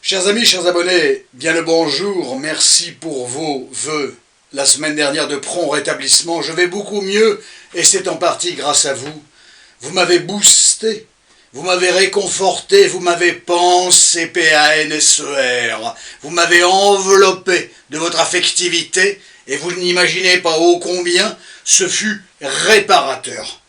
Chers amis, chers abonnés, bien le bonjour, merci pour vos vœux. La semaine dernière de prompt rétablissement, je vais beaucoup mieux et c'est en partie grâce à vous. Vous m'avez boosté, vous m'avez réconforté, vous m'avez pensé, P-A-N-S-E-R, vous m'avez enveloppé de votre affectivité et vous n'imaginez pas ô combien ce fut réparateur.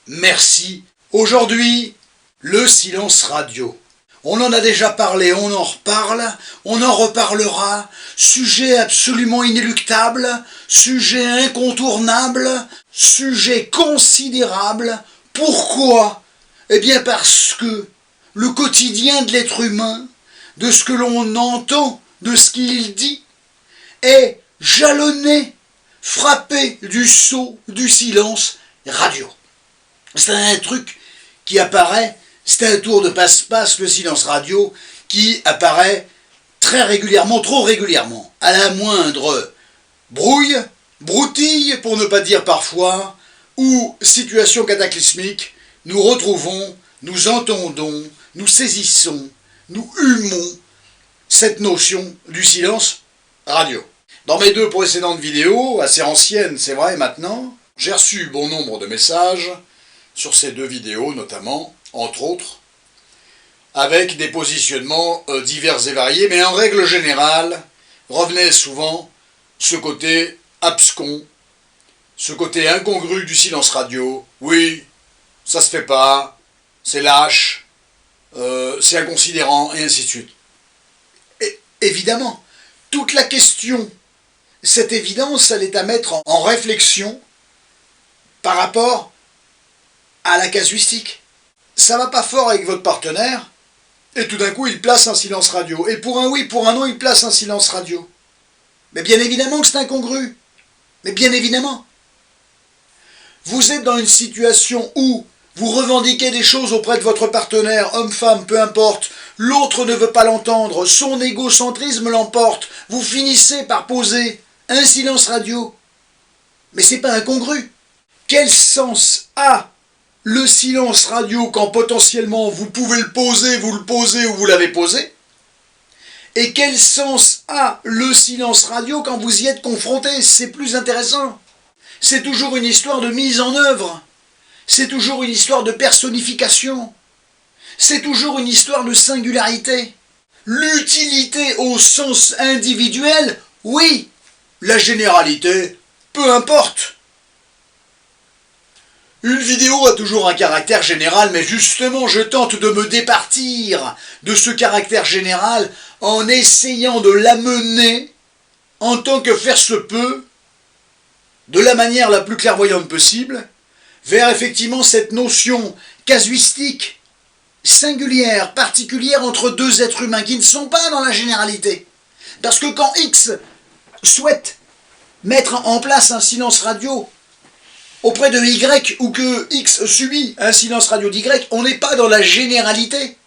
Merci. Aujourd'hui, le silence radio. On en a déjà parlé, on en reparle, on en reparlera. Sujet absolument inéluctable, sujet incontournable, sujet considérable. Pourquoi? Eh bien parce que le quotidien de l'être humain, de ce que l'on entend, de ce qu'il dit, est jalonné, frappé du sceau du silence radio. C'est un truc qui apparaît. C'est un tour de passe-passe, le silence radio, qui apparaît très régulièrement, trop régulièrement. À la moindre brouille, broutille, pour ne pas dire parfois, ou situation cataclysmique, nous retrouvons, nous entendons, nous saisissons, nous humons cette notion du silence radio. Dans mes deux précédentes vidéos, assez anciennes, c'est vrai maintenant, j'ai reçu bon nombre de messages sur ces deux vidéos notamment, entre autres, avec des positionnements divers et variés, mais en règle générale, revenait souvent ce côté abscon, ce côté incongru du silence radio. Oui, ça se fait pas, c'est lâche, c'est inconsidérant, et ainsi de suite. Et évidemment, toute la question, cette évidence, elle est à mettre en réflexion par rapport à la casuistique. Ça va pas fort avec votre partenaire, et tout d'un coup il place un silence radio. Et pour un oui, pour un non, il place un silence radio. Mais bien évidemment que c'est incongru. Mais bien évidemment. Vous êtes dans une situation où vous revendiquez des choses auprès de votre partenaire, homme, femme, peu importe, l'autre ne veut pas l'entendre, son égocentrisme l'emporte, vous finissez par poser un silence radio. Mais c'est pas incongru. Quel sens a le silence radio quand potentiellement vous pouvez le poser ou vous l'avez posé? Et quel sens a le silence radio quand vous y êtes confronté? C'est plus intéressant. C'est toujours une histoire de mise en œuvre. C'est toujours une histoire de personnification. C'est toujours une histoire de singularité. L'utilité au sens individuel, oui. La généralité, peu importe. Une vidéo a toujours un caractère général, mais justement je tente de me départir de ce caractère général en essayant de l'amener, en tant que faire se peut, de la manière la plus clairvoyante possible, vers effectivement cette notion casuistique, singulière, particulière entre deux êtres humains qui ne sont pas dans la généralité. Parce que quand X souhaite mettre en place un silence radio auprès de Y, ou que X subit un silence radio d'Y, on n'est pas dans la généralité.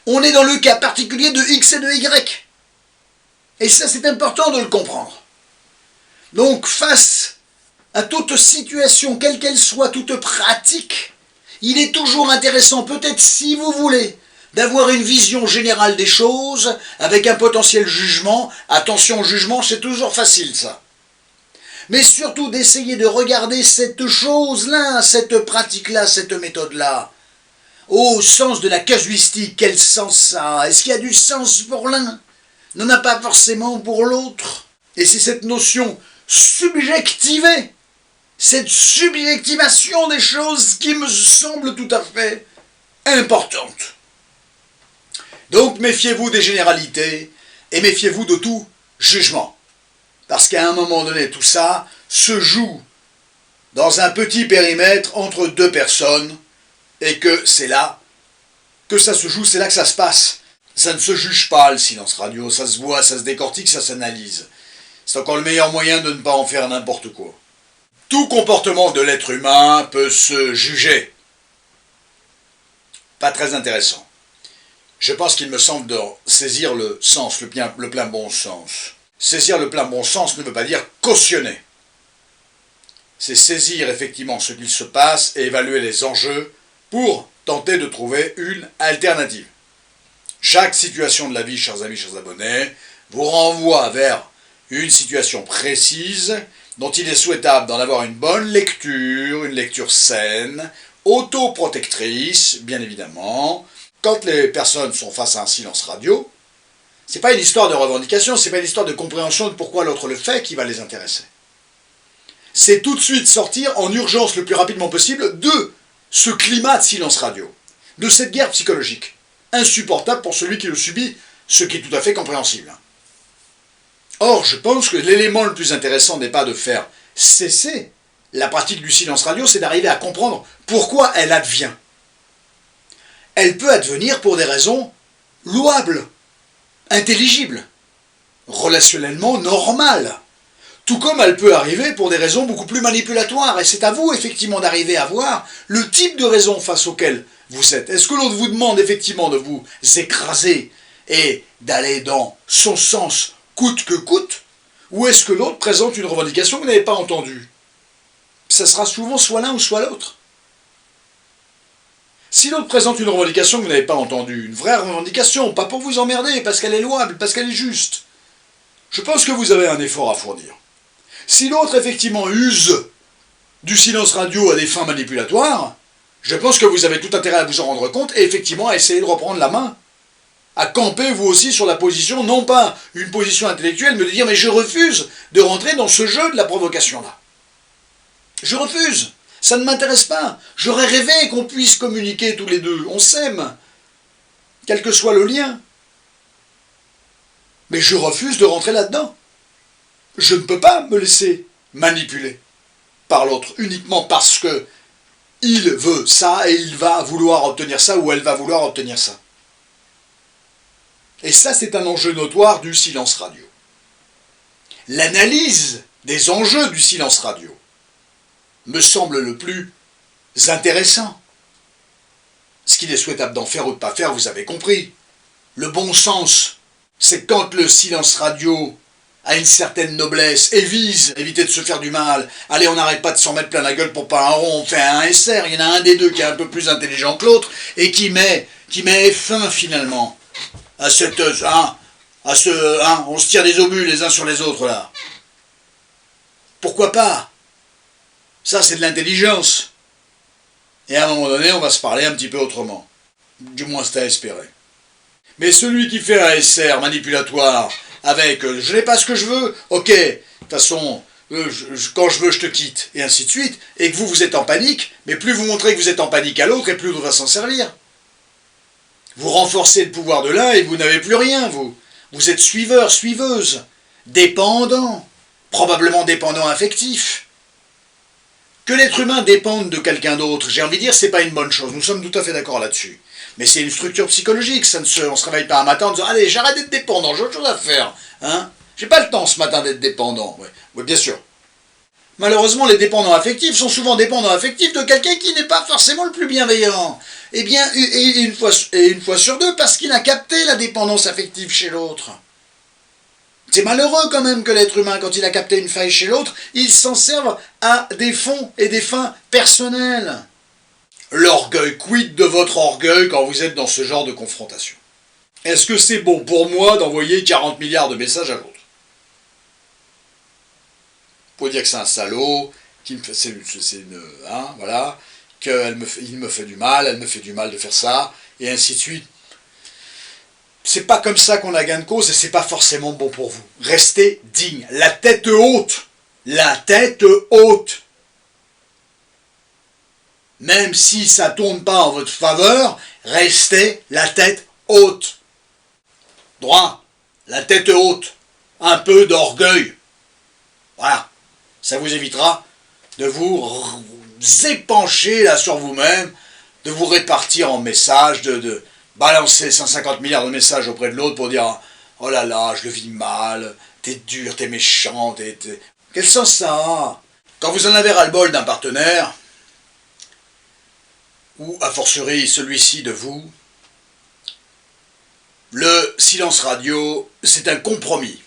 On est dans le cas particulier de X et de Y. Et ça, c'est important de le comprendre. Donc, face à toute situation, quelle qu'elle soit, toute pratique, il est toujours intéressant, peut-être si vous voulez, d'avoir une vision générale des choses, avec un potentiel jugement. Attention au jugement, c'est toujours facile, ça. Mais surtout d'essayer de regarder cette chose-là, cette pratique-là, cette méthode-là, au sens de la casuistique. Quel sens ça a? Est-ce qu'il y a du sens pour l'un? N'en a pas forcément pour l'autre. Et c'est cette notion subjectivée, cette subjectivation des choses qui me semble tout à fait importante. Donc méfiez-vous des généralités et méfiez-vous de tout jugement. Parce qu'à un moment donné, tout ça se joue dans un petit périmètre entre deux personnes et que c'est là que ça se joue, c'est là que ça se passe. Ça ne se juge pas, le silence radio, ça se voit, ça se décortique, ça s'analyse. C'est encore le meilleur moyen de ne pas en faire n'importe quoi. Tout comportement de l'être humain peut se juger. Pas très intéressant. Je pense qu'il me semble de saisir le sens, le plein bon sens. Saisir le plein bon sens ne veut pas dire cautionner. C'est saisir effectivement ce qu'il se passe et évaluer les enjeux pour tenter de trouver une alternative. Chaque situation de la vie, chers amis, chers abonnés, vous renvoie vers une situation précise dont il est souhaitable d'en avoir une bonne lecture, une lecture saine, autoprotectrice, bien évidemment. Quand les personnes sont face à un silence radio, c'est pas une histoire de revendication, c'est pas une histoire de compréhension de pourquoi l'autre le fait qui va les intéresser. C'est tout de suite sortir en urgence le plus rapidement possible de ce climat de silence radio, de cette guerre psychologique, insupportable pour celui qui le subit, ce qui est tout à fait compréhensible. Or, je pense que l'élément le plus intéressant n'est pas de faire cesser la pratique du silence radio, c'est d'arriver à comprendre pourquoi elle advient. Elle peut advenir pour des raisons louables, intelligibles, relationnellement normales. Tout comme elle peut arriver pour des raisons beaucoup plus manipulatoires. Et c'est à vous, effectivement, d'arriver à voir le type de raison face auquel vous êtes. Est-ce que l'autre vous demande, effectivement, de vous écraser et d'aller dans son sens coûte que coûte? Ou est-ce que l'autre présente une revendication que vous n'avez pas entendue? Ça sera souvent soit l'un ou soit l'autre. Si l'autre présente une revendication que vous n'avez pas entendue, une vraie revendication, pas pour vous emmerder, parce qu'elle est louable, parce qu'elle est juste, je pense que vous avez un effort à fournir. Si l'autre, effectivement, use du silence radio à des fins manipulatoires, je pense que vous avez tout intérêt à vous en rendre compte et effectivement à essayer de reprendre la main. À camper, vous aussi, sur la position, non pas une position intellectuelle, mais de dire « mais je refuse de rentrer dans ce jeu de la provocation-là. Je refuse. Ça ne m'intéresse pas. J'aurais rêvé qu'on puisse communiquer tous les deux. On s'aime. Quel que soit le lien. Mais je refuse de rentrer là-dedans. Je ne peux pas me laisser manipuler par l'autre uniquement parce que il veut ça et il va vouloir obtenir ça ou elle va vouloir obtenir ça. Et ça, c'est un enjeu notoire du silence radio. L'analyse des enjeux du silence radio me semble le plus intéressant. Ce qu'il est souhaitable d'en faire ou de ne pas faire, vous avez compris. Le bon sens, c'est quand le silence radio a une certaine noblesse et vise à éviter de se faire du mal. Allez, on n'arrête pas de s'en mettre plein la gueule pour pas un rond, on fait un SR. Il y en a un des deux qui est un peu plus intelligent que l'autre et qui met fin finalement à cette... on se tire des obus les uns sur les autres là. Pourquoi pas? Ça, c'est de l'intelligence. Et à un moment donné, on va se parler un petit peu autrement. Du moins, c'est à espérer. Mais celui qui fait un SR manipulatoire avec je n'ai pas ce que je veux, ok, de toute façon, quand je veux, je te quitte, et ainsi de suite, et que vous êtes en panique, mais plus vous montrez que vous êtes en panique à l'autre, et plus l'autre va s'en servir. Vous renforcez le pouvoir de l'un, et vous n'avez plus rien, vous. Vous êtes suiveur, suiveuse, dépendant, probablement dépendant affectif. Que l'être humain dépende de quelqu'un d'autre, j'ai envie de dire, c'est pas une bonne chose, nous sommes tout à fait d'accord là-dessus. Mais c'est une structure psychologique, on se réveille pas un matin en disant « Allez, j'arrête d'être dépendant, j'ai autre chose à faire. Hein, j'ai pas le temps ce matin d'être dépendant. » Oui, bien sûr. Malheureusement, les dépendants affectifs sont souvent dépendants affectifs de quelqu'un qui n'est pas forcément le plus bienveillant. Eh bien, une fois sur deux, parce qu'il a capté la dépendance affective chez l'autre. C'est malheureux quand même que l'être humain, quand il a capté une faille chez l'autre, il s'en serve à des fonds et des fins personnelles. L'orgueil, quid de votre orgueil quand vous êtes dans ce genre de confrontation? Est-ce que c'est bon pour moi d'envoyer 40 milliards de messages à l'autre? Pour dire que c'est un salaud, qu'il me fait, voilà, qu'il me fait du mal, elle me fait du mal de faire ça, et ainsi de suite. C'est pas comme ça qu'on a gain de cause et c'est pas forcément bon pour vous. Restez digne, la tête haute, la tête haute. Même si ça ne tourne pas en votre faveur, restez la tête haute. Droit, la tête haute, un peu d'orgueil. Voilà, ça vous évitera de vous épancher là sur vous-même, de vous répartir en messages, de balancer 150 milliards de messages auprès de l'autre pour dire « Oh là là, je le vis mal, t'es dur, t'es méchant, t'es... » Quel sens ça a? Quand vous en avez ras-le-bol d'un partenaire, ou a fortiori celui-ci de vous, le silence radio, c'est un compromis.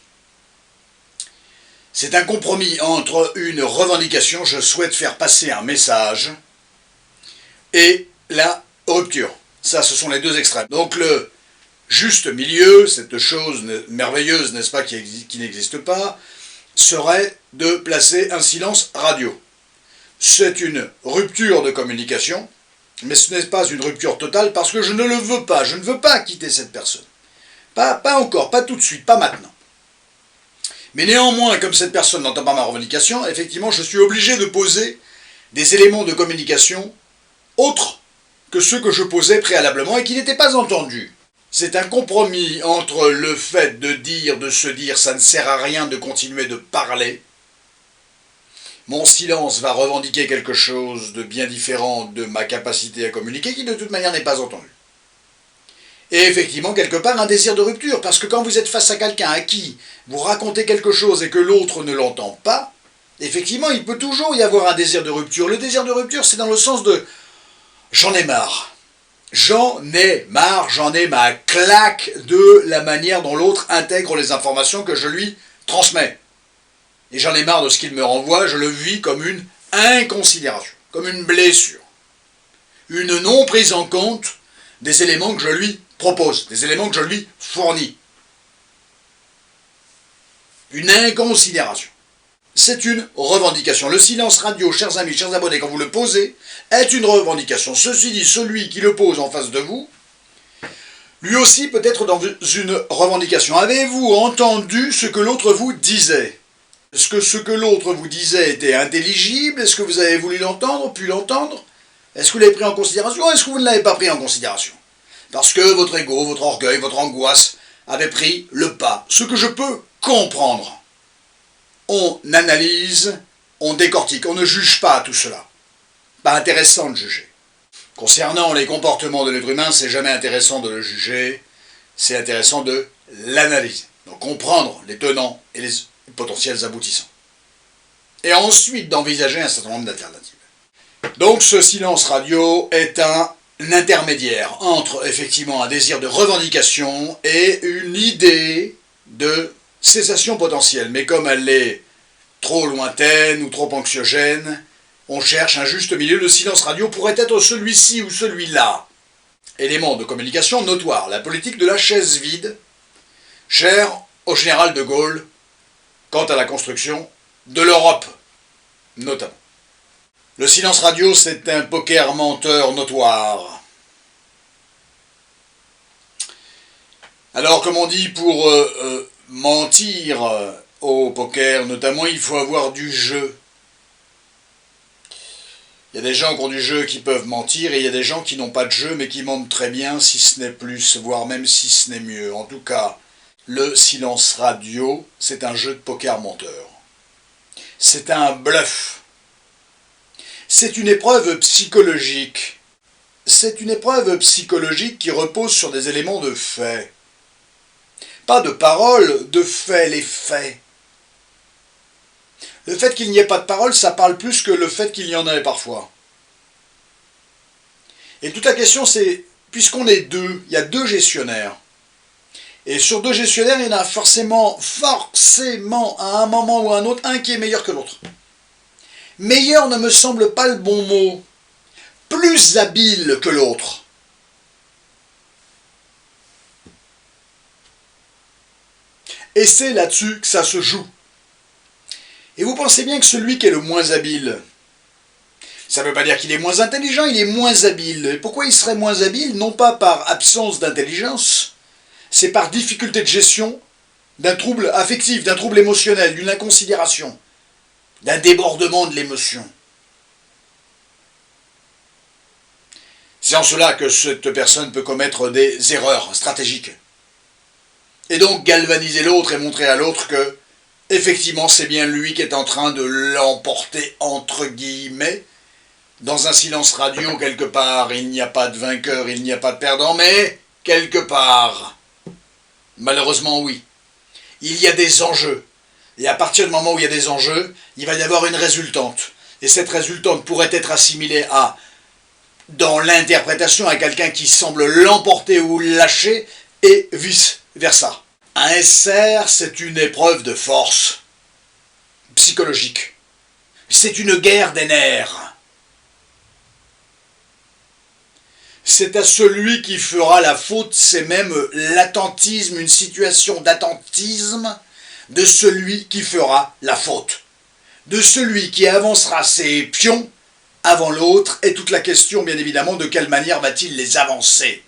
C'est un compromis entre une revendication, je souhaite faire passer un message, et la rupture. Ça, ce sont les deux extrêmes. Donc juste milieu, cette chose merveilleuse, n'est-ce pas, qui n'existe pas, serait de placer un silence radio. C'est une rupture de communication, mais ce n'est pas une rupture totale parce que je ne le veux pas, je ne veux pas quitter cette personne. Pas encore, pas tout de suite, pas maintenant. Mais néanmoins, comme cette personne n'entend pas ma revendication, effectivement, je suis obligé de poser des éléments de communication autres que ceux que je posais préalablement et qui n'étaient pas entendus. C'est un compromis entre le fait de se dire ça ne sert à rien de continuer de parler. Mon silence va revendiquer quelque chose de bien différent de ma capacité à communiquer qui de toute manière n'est pas entendu. Et effectivement, quelque part, un désir de rupture, parce que quand vous êtes face à quelqu'un à qui vous racontez quelque chose et que l'autre ne l'entend pas, effectivement, il peut toujours y avoir un désir de rupture. Le désir de rupture, c'est dans le sens de « j'en ai marre ». J'en ai marre, j'en ai ma claque de la manière dont l'autre intègre les informations que je lui transmets. Et j'en ai marre de ce qu'il me renvoie, je le vis comme une inconsidération, comme une blessure. Une non prise en compte des éléments que je lui propose, des éléments que je lui fournis. Une inconsidération. C'est une revendication. Le silence radio, chers amis, chers abonnés, quand vous le posez, est une revendication. Ceci dit, celui qui le pose en face de vous, lui aussi peut être dans une revendication. Avez-vous entendu ce que l'autre vous disait? Est-ce que ce que l'autre vous disait était intelligible? Est-ce que vous avez voulu l'entendre, pu l'entendre? Est-ce que vous l'avez pris en considération ou est-ce que vous ne l'avez pas pris en considération? Parce que votre ego, votre orgueil, votre angoisse avaient pris le pas. Ce que je peux comprendre. On analyse, on décortique, on ne juge pas tout cela. Pas intéressant de juger. Concernant les comportements de l'être humain, c'est jamais intéressant de le juger, c'est intéressant de l'analyser. Donc comprendre les tenants et les potentiels aboutissants. Et ensuite d'envisager un certain nombre d'alternatives. Donc ce silence radio est un intermédiaire entre effectivement un désir de revendication et une idée de cessation potentielle. Mais comme elle est trop lointaine ou trop anxiogène, on cherche un juste milieu. Le silence radio pourrait être celui-ci ou celui-là. Élément de communication notoire, la politique de la chaise vide, chère au général de Gaulle, quant à la construction de l'Europe, notamment. Le silence radio, c'est un poker menteur notoire. Alors, comme on dit, pour mentir au poker, notamment, il faut avoir du jeu. Il y a des gens qui ont du jeu qui peuvent mentir, et il y a des gens qui n'ont pas de jeu, mais qui mentent très bien, si ce n'est plus, voire même si ce n'est mieux. En tout cas, le silence radio, c'est un jeu de poker menteur. C'est un bluff. C'est une épreuve psychologique. C'est une épreuve psychologique qui repose sur des éléments de fait. Pas de paroles, de faits, les faits. Le fait qu'il n'y ait pas de paroles, ça parle plus que le fait qu'il y en ait parfois. Et toute la question c'est, puisqu'on est deux, il y a deux gestionnaires. Et sur deux gestionnaires, il y en a forcément, à un moment ou à un autre, un qui est meilleur que l'autre. Meilleur ne me semble pas le bon mot. Plus habile que l'autre. Et c'est là-dessus que ça se joue. Et vous pensez bien que celui qui est le moins habile, ça ne veut pas dire qu'il est moins intelligent, il est moins habile. Et pourquoi il serait moins habile? Non pas par absence d'intelligence, c'est par difficulté de gestion d'un trouble affectif, d'un trouble émotionnel, d'une inconsidération, d'un débordement de l'émotion. C'est en cela que cette personne peut commettre des erreurs stratégiques. Et donc galvaniser l'autre et montrer à l'autre que, effectivement, c'est bien lui qui est en train de l'emporter, entre guillemets. Dans un silence radio, quelque part, il n'y a pas de vainqueur, il n'y a pas de perdant, mais quelque part, malheureusement oui, il y a des enjeux. Et à partir du moment où il y a des enjeux, il va y avoir une résultante. Et cette résultante pourrait être assimilée à, dans l'interprétation, à quelqu'un qui semble l'emporter ou lâcher, et vice-versa. Un SR, c'est une épreuve de force psychologique. C'est une guerre des nerfs. C'est à celui qui fera la faute, c'est même l'attentisme, une situation d'attentisme de celui qui fera la faute. De celui qui avancera ses pions avant l'autre, et toute la question, bien évidemment, de quelle manière va-t-il les avancer,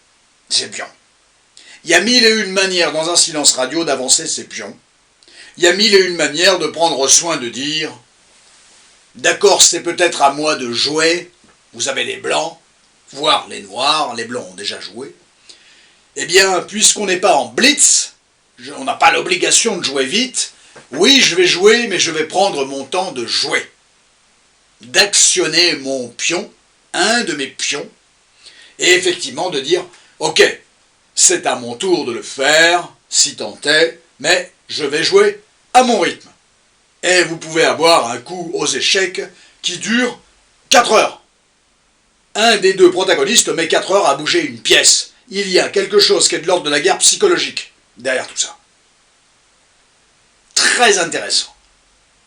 ces pions. Il y a mille et une manières dans un silence radio d'avancer ses pions. Il y a mille et une manières de prendre soin de dire « D'accord, c'est peut-être à moi de jouer, vous avez les blancs, voire les noirs, les blancs ont déjà joué. Eh bien, puisqu'on n'est pas en blitz, on n'a pas l'obligation de jouer vite, oui, je vais jouer, mais je vais prendre mon temps de jouer. D'actionner mon pion, un de mes pions, et effectivement de dire « Ok, c'est à mon tour de le faire, si tant est, mais je vais jouer à mon rythme. » Et vous pouvez avoir un coup aux échecs qui dure 4 heures. Un des deux protagonistes met 4 heures à bouger une pièce. Il y a quelque chose qui est de l'ordre de la guerre psychologique derrière tout ça. Très intéressant.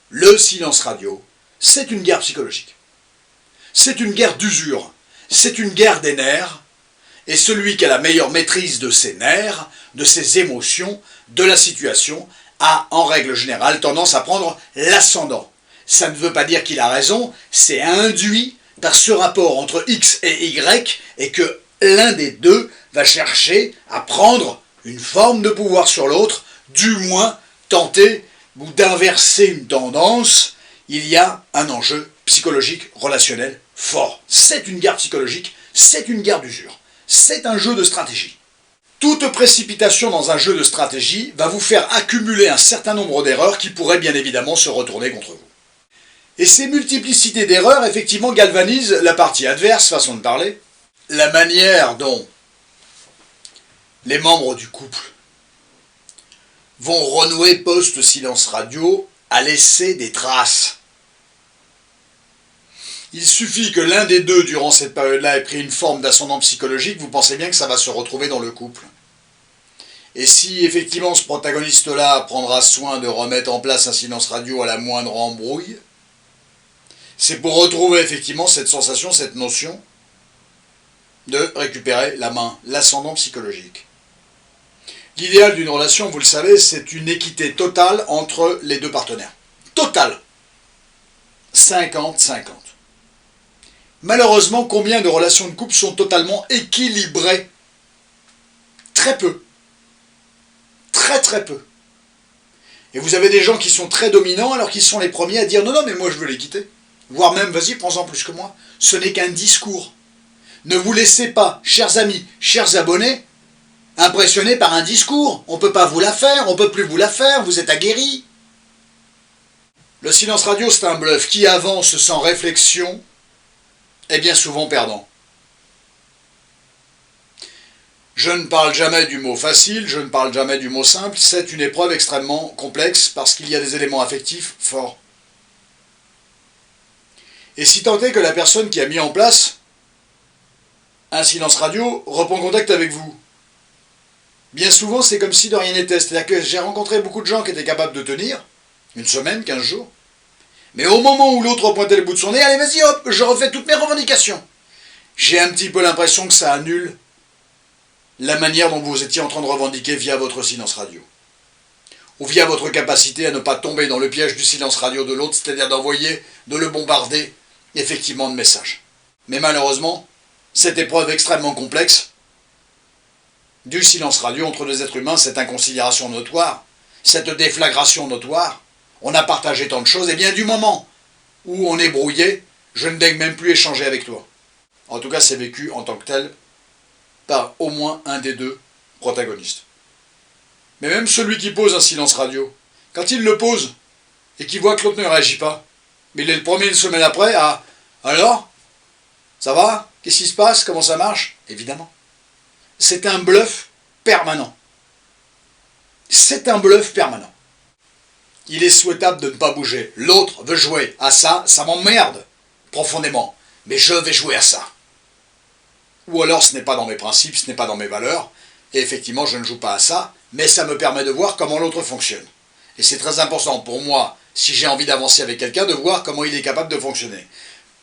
Le silence radio, c'est une guerre psychologique. C'est une guerre d'usure. C'est une guerre des nerfs. Et celui qui a la meilleure maîtrise de ses nerfs, de ses émotions, de la situation, a en règle générale tendance à prendre l'ascendant. Ça ne veut pas dire qu'il a raison, c'est induit par ce rapport entre X et Y, et que l'un des deux va chercher à prendre une forme de pouvoir sur l'autre, du moins tenter ou d'inverser une tendance. Il y a un enjeu psychologique, relationnel fort. C'est une guerre psychologique, c'est une guerre d'usure, c'est un jeu de stratégie. Toute précipitation dans un jeu de stratégie va vous faire accumuler un certain nombre d'erreurs qui pourraient bien évidemment se retourner contre vous. Et ces multiplicités d'erreurs, effectivement, galvanisent la partie adverse, façon de parler, la manière dont les membres du couple vont renouer post-silence radio à laisser des traces. Il suffit que l'un des deux, durant cette période-là, ait pris une forme d'ascendant psychologique, vous pensez bien que ça va se retrouver dans le couple. Et si effectivement ce protagoniste-là prendra soin de remettre en place un silence radio à la moindre embrouille, c'est pour retrouver effectivement cette sensation, cette notion de récupérer la main, l'ascendant psychologique. L'idéal d'une relation, vous le savez, c'est une équité totale entre les deux partenaires. Totale. 50-50. Malheureusement, combien de relations de couple sont totalement équilibrées? Très peu. Très très peu. Et vous avez des gens qui sont très dominants alors qu'ils sont les premiers à dire « Non, non, mais moi je veux les quitter. » Voire même « Vas-y, prends-en plus que moi. » Ce n'est qu'un discours. Ne vous laissez pas, chers amis, chers abonnés, impressionnés par un discours. On ne peut pas vous la faire, on ne peut plus vous la faire, vous êtes aguerris. Le silence radio, c'est un bluff. Qui avance sans réflexion est bien souvent perdant. Je ne parle jamais du mot facile, je ne parle jamais du mot simple, c'est une épreuve extrêmement complexe parce qu'il y a des éléments affectifs forts. Et si tant est que la personne qui a mis en place un silence radio reprend contact avec vous, bien souvent c'est comme si de rien n'était. C'est-à-dire que j'ai rencontré beaucoup de gens qui étaient capables de tenir une semaine, 15 jours, mais au moment où l'autre pointait le bout de son nez, allez vas-y hop, je refais toutes mes revendications. J'ai un petit peu l'impression que ça annule la manière dont vous étiez en train de revendiquer via votre silence radio. Ou via votre capacité à ne pas tomber dans le piège du silence radio de l'autre, c'est-à-dire d'envoyer, de le bombarder, effectivement, de messages. Mais malheureusement, cette épreuve extrêmement complexe du silence radio entre deux êtres humains, cette inconsidération notoire, cette déflagration notoire, on a partagé tant de choses, et bien du moment où on est brouillé, je ne daigne même plus échanger avec toi. En tout cas, c'est vécu en tant que tel par au moins un des deux protagonistes. Mais même celui qui pose un silence radio, quand il le pose et qu'il voit que l'autre ne réagit pas, mais il est le premier une semaine après à « Alors ? Ça va ? Qu'est-ce qui se passe ? Comment ça marche ?» Évidemment. C'est un bluff permanent. C'est un bluff permanent. Il est souhaitable de ne pas bouger. L'autre veut jouer à ça, ça m'emmerde profondément. Mais je vais jouer à ça. Ou alors ce n'est pas dans mes principes, ce n'est pas dans mes valeurs, et effectivement je ne joue pas à ça, mais ça me permet de voir comment l'autre fonctionne. Et c'est très important pour moi, si j'ai envie d'avancer avec quelqu'un, de voir comment il est capable de fonctionner.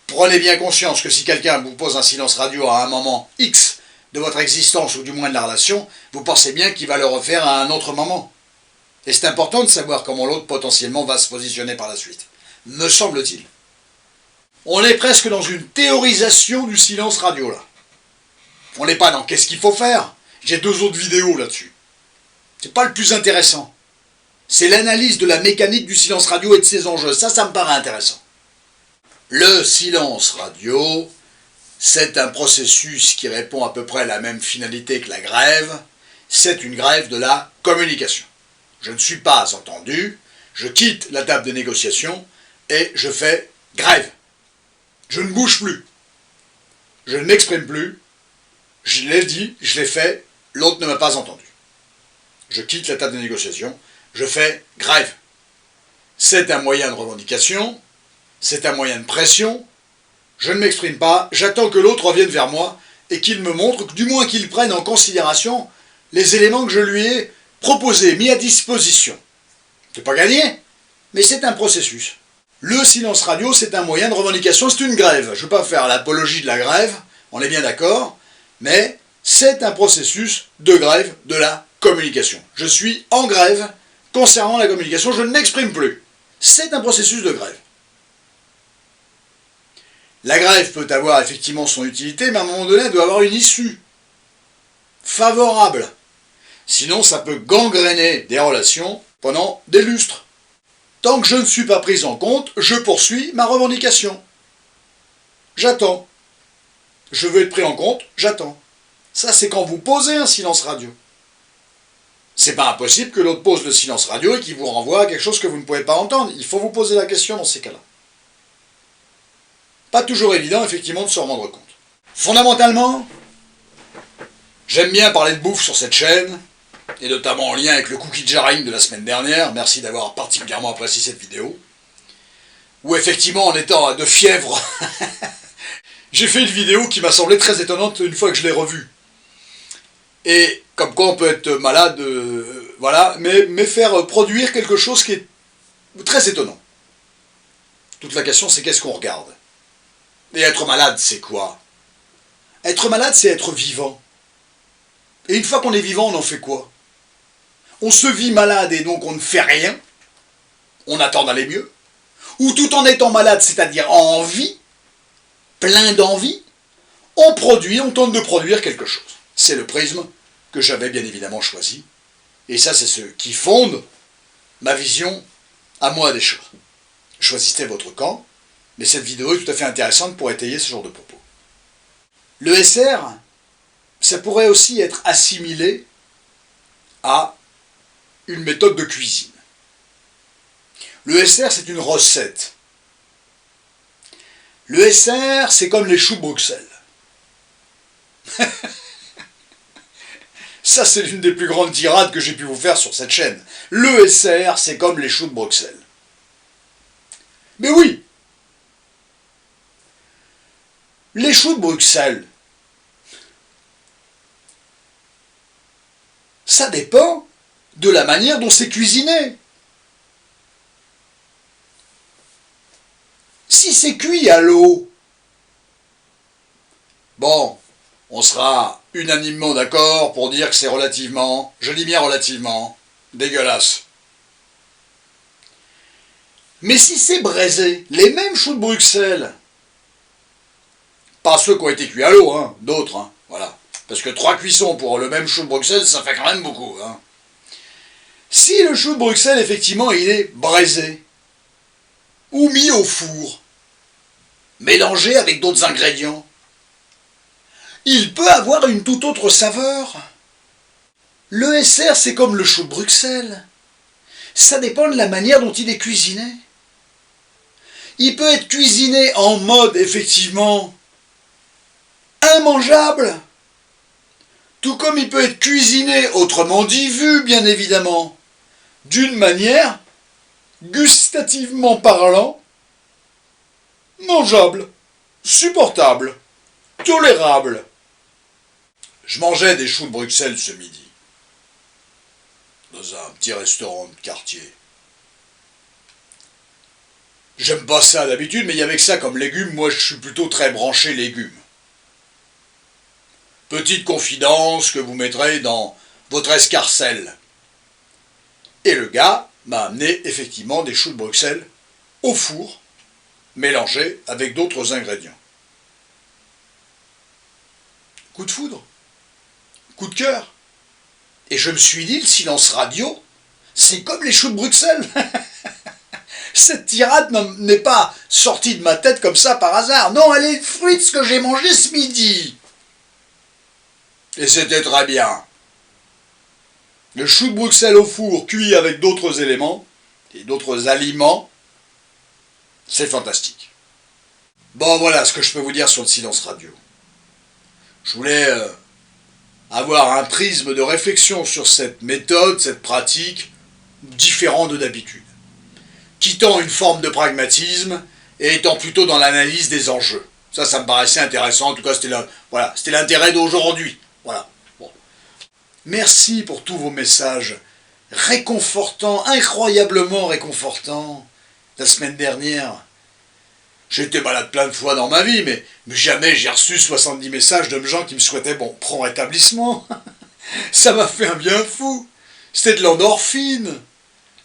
Prenez bien conscience que si quelqu'un vous pose un silence radio à un moment X, de votre existence, ou du moins de la relation, vous pensez bien qu'il va le refaire à un autre moment. Et c'est important de savoir comment l'autre potentiellement va se positionner par la suite. Me semble-t-il. On est presque dans une théorisation du silence radio, là. On n'est pas dans qu'est-ce qu'il faut faire. J'ai 2 autres vidéos là-dessus. C'est pas le plus intéressant. C'est l'analyse de la mécanique du silence radio et de ses enjeux. Ça me paraît intéressant. Le silence radio, c'est un processus qui répond à peu près à la même finalité que la grève. C'est une grève de la communication. Je ne suis pas entendu, je quitte la table de négociation et je fais grève. Je ne bouge plus. Je ne m'exprime plus. Je l'ai dit, je l'ai fait, l'autre ne m'a pas entendu. Je quitte la table de négociation, je fais grève. C'est un moyen de revendication, c'est un moyen de pression. Je ne m'exprime pas, j'attends que l'autre revienne vers moi et qu'il me montre, du moins qu'il prenne en considération les éléments que je lui ai proposés, mis à disposition. C'est pas gagné, mais c'est un processus. Le silence radio, c'est un moyen de revendication, c'est une grève. Je ne veux pas faire l'apologie de la grève, on est bien d'accord, mais c'est un processus de grève de la communication. Je suis en grève concernant la communication, je ne m'exprime plus. C'est un processus de grève. La grève peut avoir effectivement son utilité, mais à un moment donné, elle doit avoir une issue favorable. Sinon, ça peut gangréner des relations pendant des lustres. Tant que je ne suis pas pris en compte, je poursuis ma revendication. J'attends. Je veux être pris en compte, j'attends. Ça, c'est quand vous posez un silence radio. C'est pas impossible que l'autre pose le silence radio et qu'il vous renvoie à quelque chose que vous ne pouvez pas entendre. Il faut vous poser la question dans ces cas-là. Pas toujours évident, effectivement, de se rendre compte. Fondamentalement, j'aime bien parler de bouffe sur cette chaîne, et notamment en lien avec le cookie jarring de la semaine dernière. Merci d'avoir particulièrement apprécié cette vidéo. Où effectivement, en étant de fièvre, j'ai fait une vidéo qui m'a semblé très étonnante une fois que je l'ai revue. Et comme quoi on peut être malade, voilà, mais faire produire quelque chose qui est très étonnant. Toute la question, c'est qu'est-ce qu'on regarde? Et être malade, c'est quoi? Être malade, c'est être vivant. Et une fois qu'on est vivant, on en fait quoi? On se vit malade et donc on ne fait rien. On attend d'aller mieux. Ou tout en étant malade, c'est-à-dire en vie, plein d'envie, on tente de produire quelque chose. C'est le prisme que j'avais bien évidemment choisi. Et ça, c'est ce qui fonde ma vision à moi des choses. Choisissez votre camp, mais cette vidéo est tout à fait intéressante pour étayer ce genre de propos. Le SR, ça pourrait aussi être assimilé à une méthode de cuisine. Le SR, c'est une recette. Le SR, c'est comme les choux de Bruxelles. Ça, c'est l'une des plus grandes tirades que j'ai pu vous faire sur cette chaîne. Le SR, c'est comme les choux de Bruxelles. Mais oui, les choux de Bruxelles, ça dépend de la manière dont c'est cuisiné. Si c'est cuit à l'eau, bon, on sera unanimement d'accord pour dire que c'est relativement, je dis bien relativement, dégueulasse. Mais si c'est braisé, les mêmes choux de Bruxelles, pas ceux qui ont été cuits à l'eau, hein, d'autres, hein, voilà. Parce que 3 cuissons pour le même chou de Bruxelles, ça fait quand même beaucoup. Hein. Si le chou de Bruxelles, effectivement, il est braisé, ou mis au four, mélangé avec d'autres ingrédients, il peut avoir une toute autre saveur. Le SR, c'est comme le chou de Bruxelles. Ça dépend de la manière dont il est cuisiné. Il peut être cuisiné en mode, effectivement, immangeable. Tout comme il peut être cuisiné, autrement dit vu, bien évidemment, d'une manière, gustativement parlant, mangeable, supportable, tolérable. Je mangeais des choux de Bruxelles ce midi, dans un petit restaurant de quartier. J'aime pas ça d'habitude, mais il y avait que ça comme légumes, moi je suis plutôt très branché légumes. Petite confidence que vous mettrez dans votre escarcelle. Et le gars m'a amené effectivement des choux de Bruxelles au four, mélangés avec d'autres ingrédients. Coup de foudre, coup de cœur. Et je me suis dit, le silence radio, c'est comme les choux de Bruxelles. Cette tirade n'est pas sortie de ma tête comme ça par hasard. Non, elle est le fruit de ce que j'ai mangé ce midi. Et c'était très bien. Le chou de Bruxelles au four, cuit avec d'autres éléments et d'autres aliments, c'est fantastique. Bon, voilà ce que je peux vous dire sur le silence radio. Je voulais avoir un prisme de réflexion sur cette méthode, cette pratique, différente de d'habitude. Quittant une forme de pragmatisme et étant plutôt dans l'analyse des enjeux. Ça me paraissait intéressant. En tout cas, c'était l'intérêt d'aujourd'hui. Voilà. Bon. Merci pour tous vos messages réconfortants, incroyablement réconfortants. La semaine dernière, j'étais malade plein de fois dans ma vie, mais jamais j'ai reçu 70 messages de gens qui me souhaitaient bon prompt rétablissement. Ça m'a fait un bien fou. C'était de l'endorphine.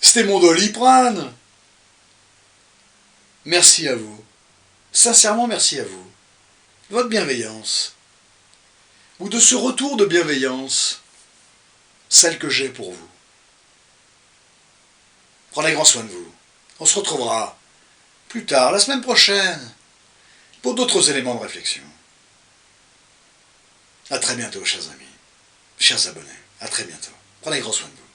C'était mon Doliprane. Merci à vous. Sincèrement, merci à vous. Votre bienveillance. Ou de ce retour de bienveillance. Celle que j'ai pour vous. Prenez grand soin de vous. On se retrouvera plus tard, la semaine prochaine, pour d'autres éléments de réflexion. À très bientôt, chers amis, chers abonnés. À très bientôt. Prenez grand soin de vous.